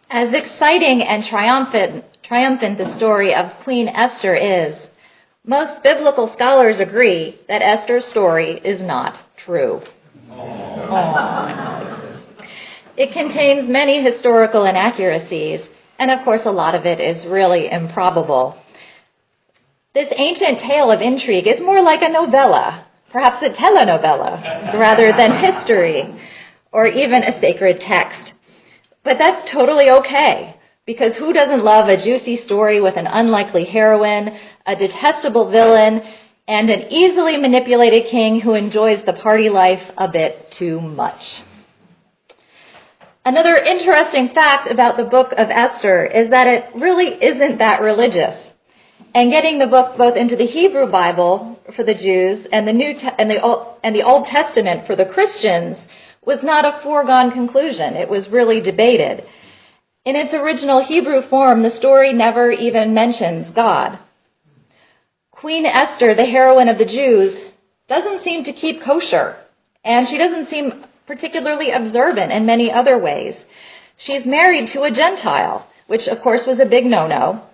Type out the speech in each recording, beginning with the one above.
As exciting and triumphant the story of Queen Esther is, most biblical scholars agree that Esther's story is not true. Aww. It contains many historical inaccuracies, and of course a lot of it is really improbable. This ancient tale of intrigue is more like a novella, perhaps a telenovela, rather than history, or even a sacred text. But that's totally okay, because who doesn't love a juicy story with an unlikely heroine, a detestable villain, and an easily manipulated king who enjoys the party life a bit too much? Another interesting fact about the book of Esther is that it really isn't that religious. And getting the book both into the Hebrew Bible for the Jews and the Old Testament for the Christians was not a foregone conclusion. It was really debated. In its original Hebrew form, the story never even mentions God. Queen Esther, the heroine of the Jews, doesn't seem to keep kosher, and she doesn't seem particularly observant in many other ways. She's married to a Gentile, which of course was a big no-no,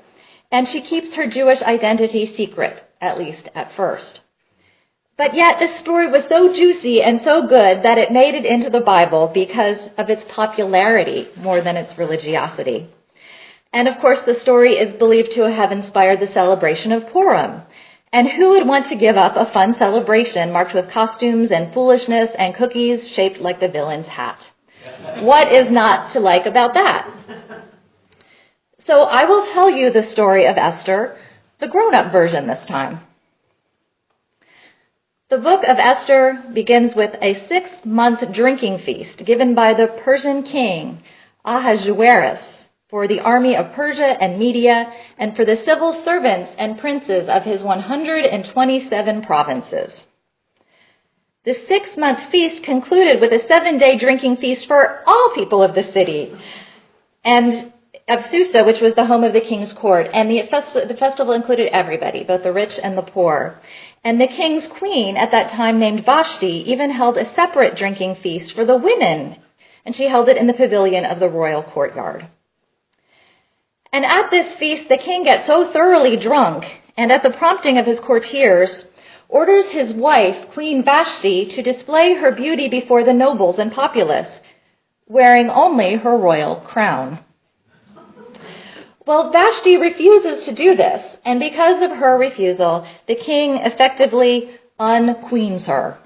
and she keeps her Jewish identity secret, at least at first. But yet this story was so juicy and so good that it made it into the Bible because of its popularity more than its religiosity. And of course the story is believed to have inspired the celebration of Purim. And who would want to give up a fun celebration marked with costumes and foolishness and cookies shaped like the villain's hat? What is not to like about that? So I will tell you the story of Esther, the grown-up version this time. The book of Esther begins with a 6-month drinking feast given by the Persian king Ahasuerus for the army of Persia and Media and for the civil servants and princes of his 127 provinces. The 6-month feast concluded with a 7-day drinking feast for all people of the city and of Susa, which was the home of the king's court, and the festival included everybody, both the rich and the poor. And the king's queen, at that time named Vashti, even held a separate drinking feast for the women, and she held it in the pavilion of the royal courtyard. And at this feast, the king gets so thoroughly drunk, and at the prompting of his courtiers, orders his wife, Queen Vashti, to display her beauty before the nobles and populace, wearing only her royal crown. Well, Vashti refuses to do this, and because of her refusal, the king effectively unqueens her.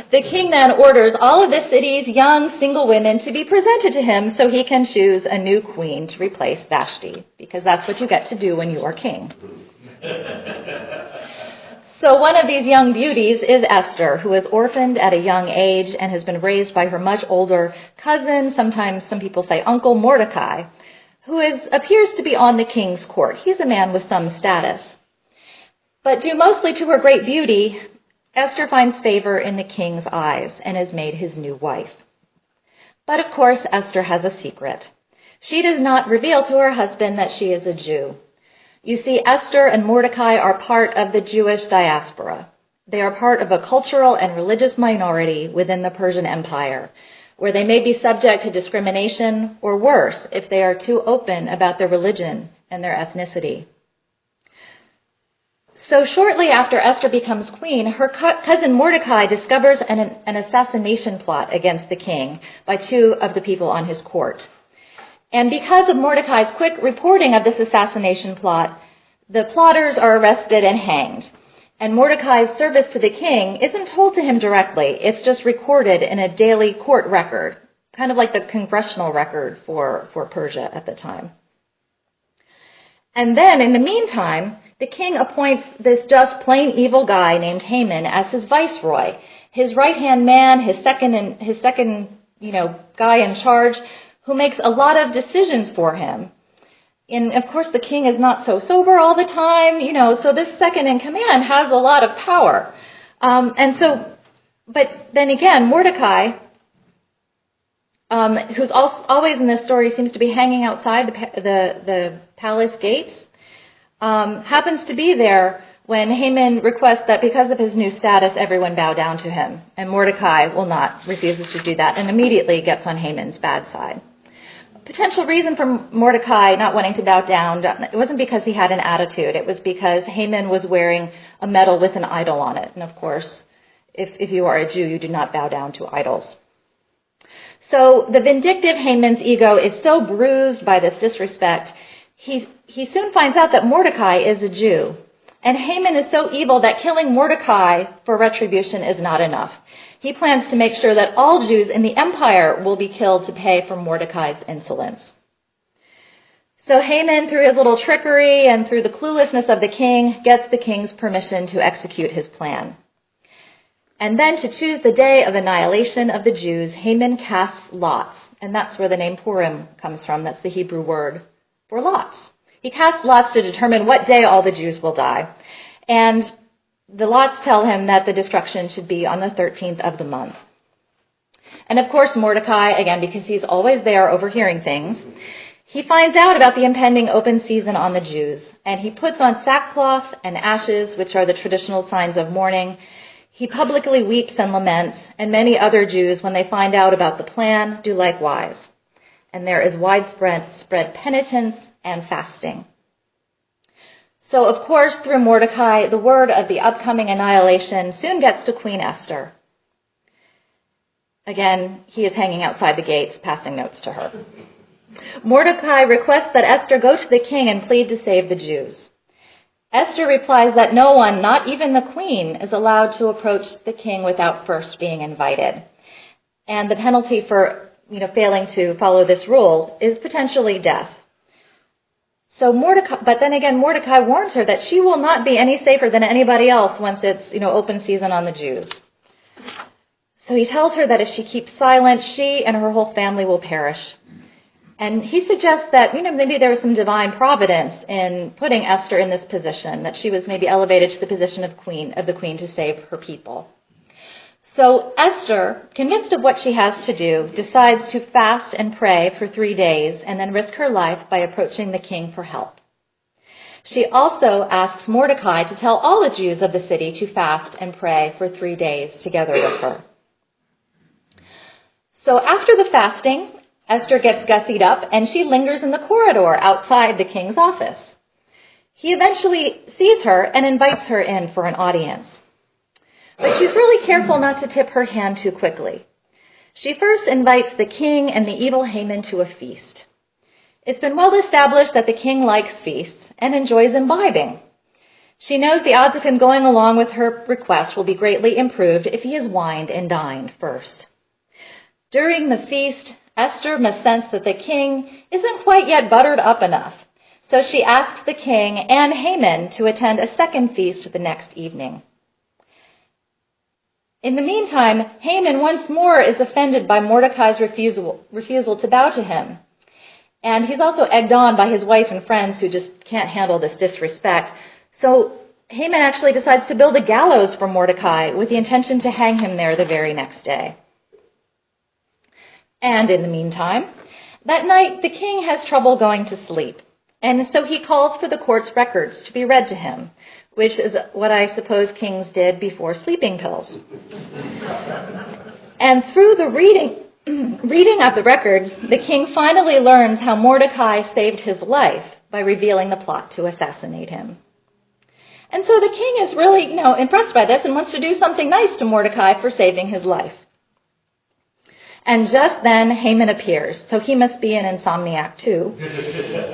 The king then orders all of the city's young single women to be presented to him so he can choose a new queen to replace Vashti, because that's what you get to do when you are king. So one of these young beauties is Esther, who is orphaned at a young age and has been raised by her much older cousin, sometimes some people say uncle, Mordecai, who appears to be on the king's court. He's a man with some status. But due mostly to her great beauty, Esther finds favor in the king's eyes and is made his new wife. But of course, Esther has a secret. She does not reveal to her husband that she is a Jew. You see, Esther and Mordecai are part of the Jewish diaspora. They are part of a cultural and religious minority within the Persian Empire, where they may be subject to discrimination, or worse, if they are too open about their religion and their ethnicity. So shortly after Esther becomes queen, her cousin Mordecai discovers an assassination plot against the king by 2 of the people on his court. And because of Mordecai's quick reporting of this assassination plot, the plotters are arrested and hanged. And Mordecai's service to the king isn't told to him directly. It's just recorded in a daily court record, kind of like the congressional record for Persia at the time. And then, in the meantime, the king appoints this just plain evil guy named Haman as his viceroy, his right-hand man, his second guy in charge, who makes a lot of decisions for him. And of course, the king is not so sober all the time, so this second in command has a lot of power. But then again, Mordecai, who's always in this story, seems to be hanging outside the palace gates, happens to be there when Haman requests that because of his new status, everyone bow down to him. And Mordecai will not, refuses to do that, and immediately gets on Haman's bad side. potential reason for Mordecai not wanting to bow down, it wasn't because he had an attitude. It was because Haman was wearing a medal with an idol on it. And of course, if you are a Jew, you do not bow down to idols. So the vindictive Haman's ego is so bruised by this disrespect, he soon finds out that Mordecai is a Jew. And Haman is so evil that killing Mordecai for retribution is not enough. He plans to make sure that all Jews in the empire will be killed to pay for Mordecai's insolence. So Haman, through his little trickery and through the cluelessness of the king, gets the king's permission to execute his plan. And then to choose the day of annihilation of the Jews, Haman casts lots. And that's where the name Purim comes from. That's the Hebrew word for lots. He casts lots to determine what day all the Jews will die. And the lots tell him that the destruction should be on the 13th of the month. And of course, Mordecai, again, because he's always there overhearing things, he finds out about the impending open season on the Jews. And he puts on sackcloth and ashes, which are the traditional signs of mourning. He publicly weeps and laments, and many other Jews, when they find out about the plan, do likewise. And there is widespread penitence and fasting. So, of course, through Mordecai, the word of the upcoming annihilation soon gets to Queen Esther. Again, he is hanging outside the gates, passing notes to her. Mordecai requests that Esther go to the king and plead to save the Jews. Esther replies that no one, not even the queen, is allowed to approach the king without first being invited. And the penalty for failing to follow this rule is potentially death. So Mordecai warns her that she will not be any safer than anybody else once it's, open season on the Jews. So he tells her that if she keeps silent, she and her whole family will perish. And he suggests that, maybe there was some divine providence in putting Esther in this position, that she was maybe elevated to the position of the queen to save her people. So Esther, convinced of what she has to do, decides to fast and pray for 3 days and then risk her life by approaching the king for help. She also asks Mordecai to tell all the Jews of the city to fast and pray for 3 days together with her. So after the fasting, Esther gets gussied up and she lingers in the corridor outside the king's office. He eventually sees her and invites her in for an audience. But she's really careful not to tip her hand too quickly. She first invites the king and the evil Haman to a feast. It's been well established that the king likes feasts and enjoys imbibing. She knows the odds of him going along with her request will be greatly improved if he is wined and dined first. During the feast, Esther must sense that the king isn't quite yet buttered up enough. So she asks the king and Haman to attend a second feast the next evening. In the meantime, Haman once more is offended by Mordecai's refusal to bow to him. And he's also egged on by his wife and friends who just can't handle this disrespect. So Haman actually decides to build a gallows for Mordecai with the intention to hang him there the very next day. And in the meantime, that night the king has trouble going to sleep. And so he calls for the court's records to be read to him, which is what I suppose kings did before sleeping pills. And through the reading of the records, the king finally learns how Mordecai saved his life by revealing the plot to assassinate him. And so the king is really, impressed by this and wants to do something nice to Mordecai for saving his life. And just then Haman appears, so he must be an insomniac too.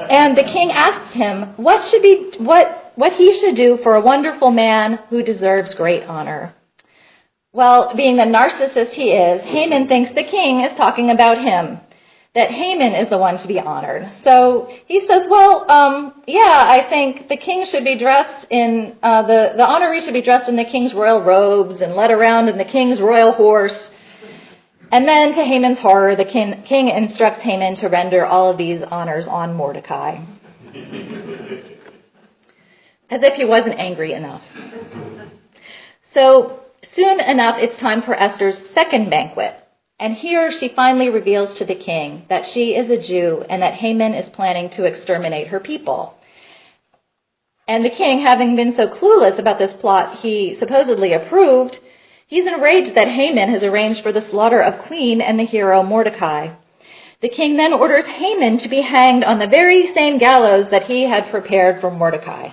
And the king asks him what he should do for a wonderful man who deserves great honor. Well, being the narcissist he is, Haman thinks the king is talking about him, that Haman is the one to be honored. So he says, I think the king should be dressed in, the honoree should be dressed in the king's royal robes and led around in the king's royal horse. And then, to Haman's horror, the king instructs Haman to render all of these honors on Mordecai. As if he wasn't angry enough. So, soon enough, it's time for Esther's second banquet. And here she finally reveals to the king that she is a Jew and that Haman is planning to exterminate her people. And the king, having been so clueless about this plot he supposedly approved, he's enraged that Haman has arranged for the slaughter of Queen and the hero Mordecai. The king then orders Haman to be hanged on the very same gallows that he had prepared for Mordecai.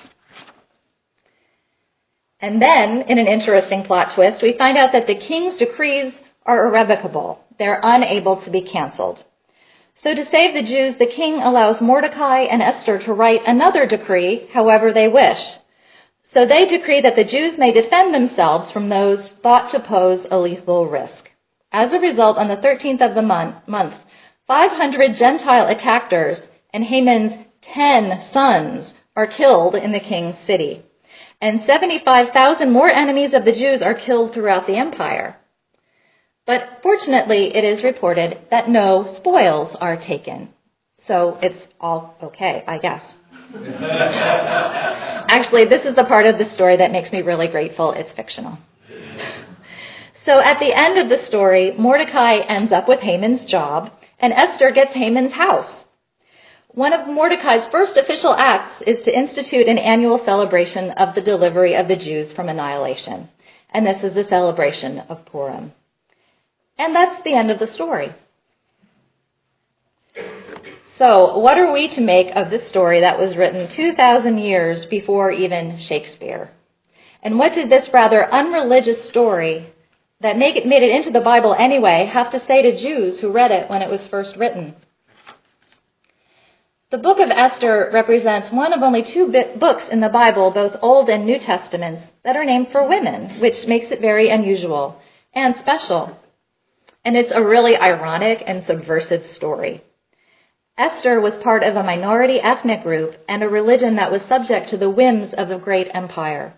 And then, in an interesting plot twist, we find out that the king's decrees are irrevocable. They're unable to be canceled. So to save the Jews, the king allows Mordecai and Esther to write another decree however they wish. So they decree that the Jews may defend themselves from those thought to pose a lethal risk. As a result, on the 13th of the month, 500 Gentile attackers and Haman's 10 sons are killed in the king's city. And 75,000 more enemies of the Jews are killed throughout the empire. But fortunately, it is reported that no spoils are taken. So it's all okay, I guess. Actually, this is the part of the story that makes me really grateful. It's fictional. So at the end of the story, Mordecai ends up with Haman's job, and Esther gets Haman's house. One of Mordecai's first official acts is to institute an annual celebration of the delivery of the Jews from annihilation. And this is the celebration of Purim. And that's the end of the story. So, what are we to make of this story that was written 2,000 years before even Shakespeare? And what did this rather unreligious story that made it into the Bible anyway have to say to Jews who read it when it was first written? The book of Esther represents one of only two books in the Bible, both Old and New Testaments, that are named for women, which makes it very unusual and special. And it's a really ironic and subversive story. Esther was part of a minority ethnic group and a religion that was subject to the whims of the great empire.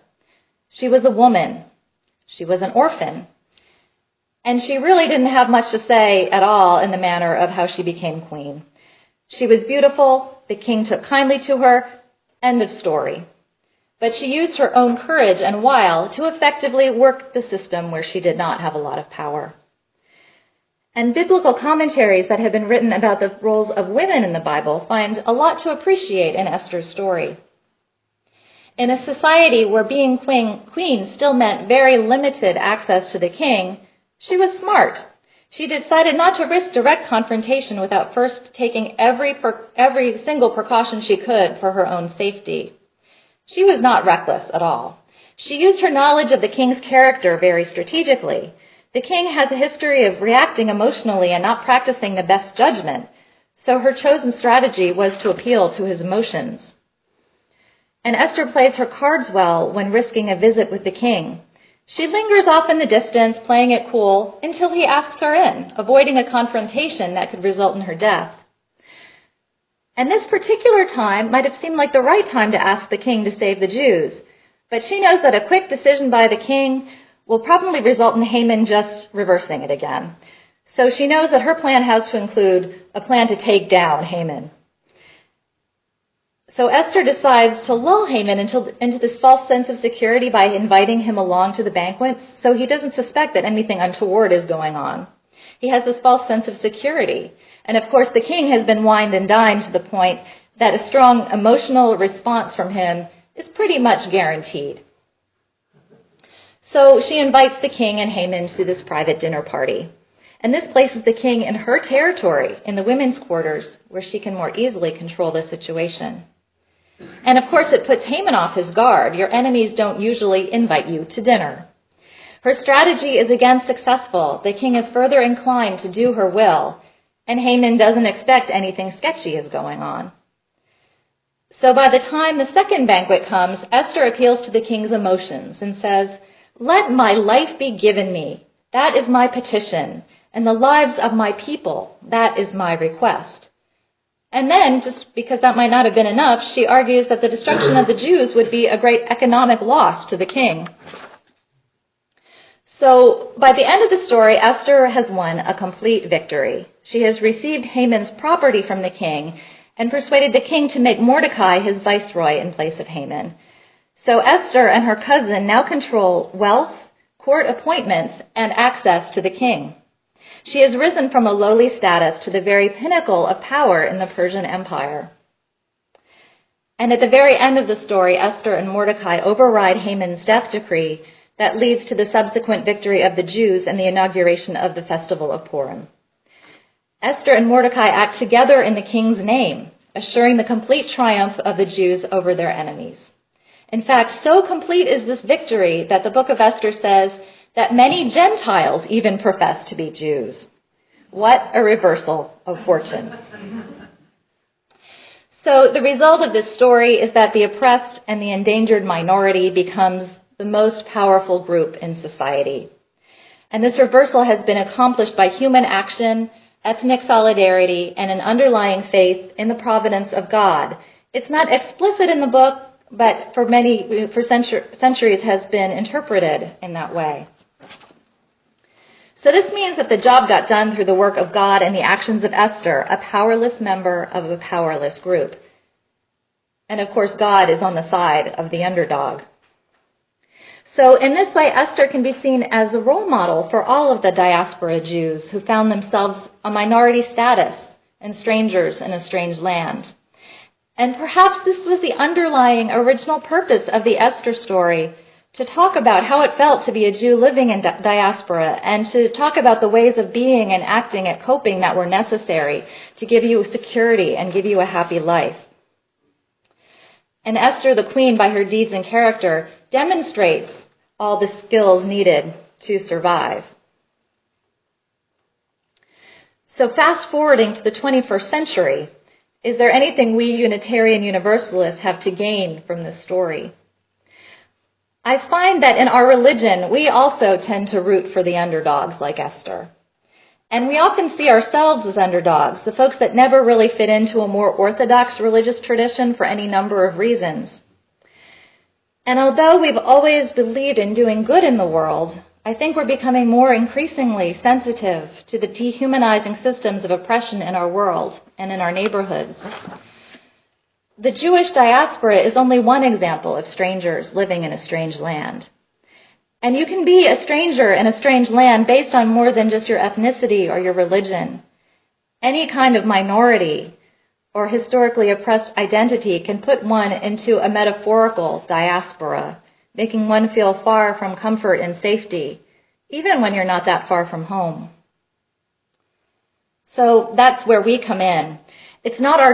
She was a woman. She was an orphan. And she really didn't have much to say at all in the manner of how she became queen. She was beautiful. The king took kindly to her. End of story. But she used her own courage and wile to effectively work the system where she did not have a lot of power. And biblical commentaries that have been written about the roles of women in the Bible find a lot to appreciate in Esther's story. In a society where being queen still meant very limited access to the king, she was smart. She decided not to risk direct confrontation without first taking every single precaution she could for her own safety. She was not reckless at all. She used her knowledge of the king's character very strategically. The king has a history of reacting emotionally and not practicing the best judgment, so her chosen strategy was to appeal to his emotions. And Esther plays her cards well when risking a visit with the king. She lingers off in the distance, playing it cool, until he asks her in, avoiding a confrontation that could result in her death. And this particular time might have seemed like the right time to ask the king to save the Jews, but she knows that a quick decision by the king will probably result in Haman just reversing it again. So she knows that her plan has to include a plan to take down Haman. So Esther decides to lull Haman into this false sense of security by inviting him along to the banquets, so he doesn't suspect that anything untoward is going on. He has this false sense of security. And of course, the king has been wined and dined to the point that a strong emotional response from him is pretty much guaranteed. So she invites the king and Haman to this private dinner party. And this places the king in her territory, in the women's quarters, where she can more easily control the situation. And of course, it puts Haman off his guard. Your enemies don't usually invite you to dinner. Her strategy is again successful. The king is further inclined to do her will, and Haman doesn't expect anything sketchy is going on. So by the time the second banquet comes, Esther appeals to the king's emotions and says, "Let my life be given me. That is my petition. And the lives of my people, that is my request." And then, just because that might not have been enough, she argues that the destruction of the Jews would be a great economic loss to the king. So by the end of the story, Esther has won a complete victory. She has received Haman's property from the king and persuaded the king to make Mordecai his viceroy in place of Haman. So Esther and her cousin now control wealth, court appointments, and access to the king. She has risen from a lowly status to the very pinnacle of power in the Persian Empire. And at the very end of the story, Esther and Mordecai override Haman's death decree that leads to the subsequent victory of the Jews and the inauguration of the festival of Purim. Esther and Mordecai act together in the king's name, assuring the complete triumph of the Jews over their enemies. In fact, so complete is this victory that the book of Esther says that many Gentiles even profess to be Jews. What a reversal of fortune. So the result of this story is that the oppressed and the endangered minority becomes the most powerful group in society. And this reversal has been accomplished by human action, ethnic solidarity, and an underlying faith in the providence of God. It's not explicit in the book, but for centuries has been interpreted in that way. So this means that the job got done through the work of God and the actions of Esther, a powerless member of a powerless group. And of course, God is on the side of the underdog. So in this way, Esther can be seen as a role model for all of the diaspora Jews who found themselves a minority status and strangers in a strange land. And perhaps this was the underlying original purpose of the Esther story, to talk about how it felt to be a Jew living in diaspora, and to talk about the ways of being and acting and coping that were necessary to give you security and give you a happy life. And Esther, the queen, by her deeds and character, demonstrates all the skills needed to survive. So fast forwarding to the 21st century, is there anything we Unitarian Universalists have to gain from this story? I find that in our religion, we also tend to root for the underdogs like Esther. And we often see ourselves as underdogs, the folks that never really fit into a more orthodox religious tradition for any number of reasons. And although we've always believed in doing good in the world, I think we're becoming more increasingly sensitive to the dehumanizing systems of oppression in our world and in our neighborhoods. The Jewish diaspora is only one example of strangers living in a strange land. And you can be a stranger in a strange land based on more than just your ethnicity or your religion. Any kind of minority or historically oppressed identity can put one into a metaphorical diaspora, making one feel far from comfort and safety, even when you're not that far from home. So that's where we come in. It's our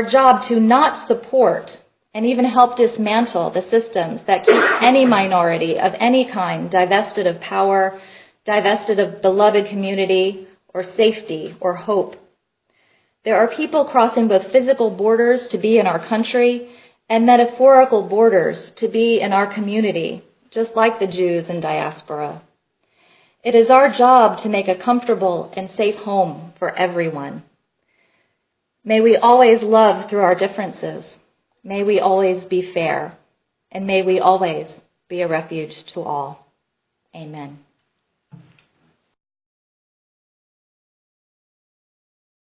job to not support and even help dismantle the systems that keep any minority of any kind divested of power, divested of beloved community, or safety, or hope. There are people crossing both physical borders to be in our country and metaphorical borders to be in our community, just like the Jews in diaspora. It is our job to make a comfortable and safe home for everyone. May we always love through our differences. May we always be fair. And may we always be a refuge to all. Amen.